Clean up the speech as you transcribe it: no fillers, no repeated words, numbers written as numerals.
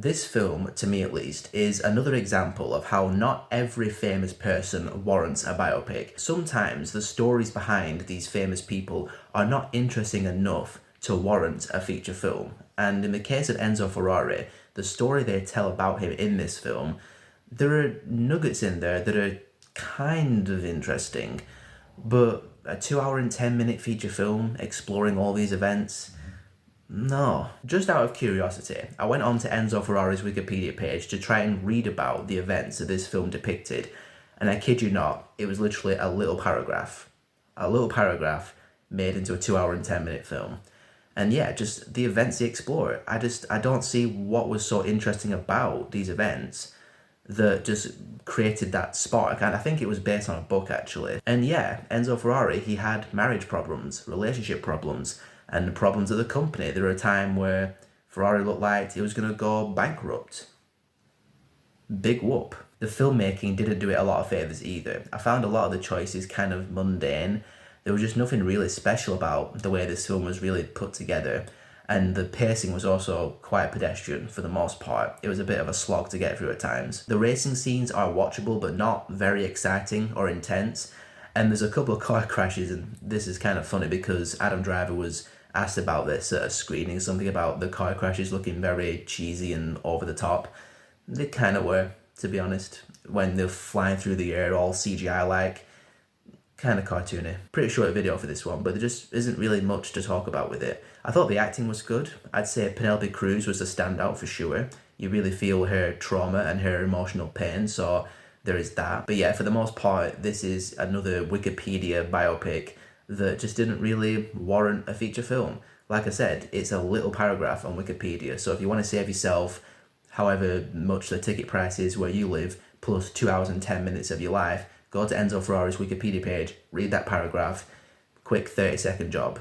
This film, to me at least, is another example of how not every famous person warrants a biopic. Sometimes the stories behind these famous people are not interesting enough to warrant a feature film. And in the case of Enzo Ferrari, the story they tell about him in this film, there are nuggets in there that are kind of interesting, but a 2 hour and 10 minute feature film exploring all these events, no. Just out of curiosity, I went on to Enzo Ferrari's Wikipedia page to try and read about the events that this film depicted, and I kid you not, it was literally a little paragraph. A little paragraph made into a 2 hour and 10 minute film. And yeah, just the events they explore. I don't see what was so interesting about these events that just created that spark. And I think it was based on a book, actually. And yeah, Enzo Ferrari, he had marriage problems, relationship problems, and the problems of the company. There were a time where Ferrari looked like it was going to go bankrupt. Big whoop. The filmmaking didn't do it a lot of favours either. I found a lot of the choices kind of mundane. There was just nothing really special about the way this film was really put together. And the pacing was also quite pedestrian for the most part. It was a bit of a slog to get through at times. The racing scenes are watchable but not very exciting or intense. And there's a couple of car crashes, and this is kind of funny because Adam Driver was asked about this at a screening, something about the car crashes looking very cheesy and over the top. They kind of were, to be honest, when they're flying through the air all CGI-like. Kind of cartoony. Pretty short video for this one, but there just isn't really much to talk about with it. I thought the acting was good. I'd say Penelope Cruz was the standout for sure. You really feel her trauma and her emotional pain, so there is that. But yeah, for the most part, this is another Wikipedia biopic that just didn't really warrant a feature film. Like I said, it's a little paragraph on Wikipedia, so if you want to save yourself however much the ticket price is where you live, plus 2 hours and 10 minutes of your life, go to Enzo Ferrari's Wikipedia page, read that paragraph, quick 30-second job.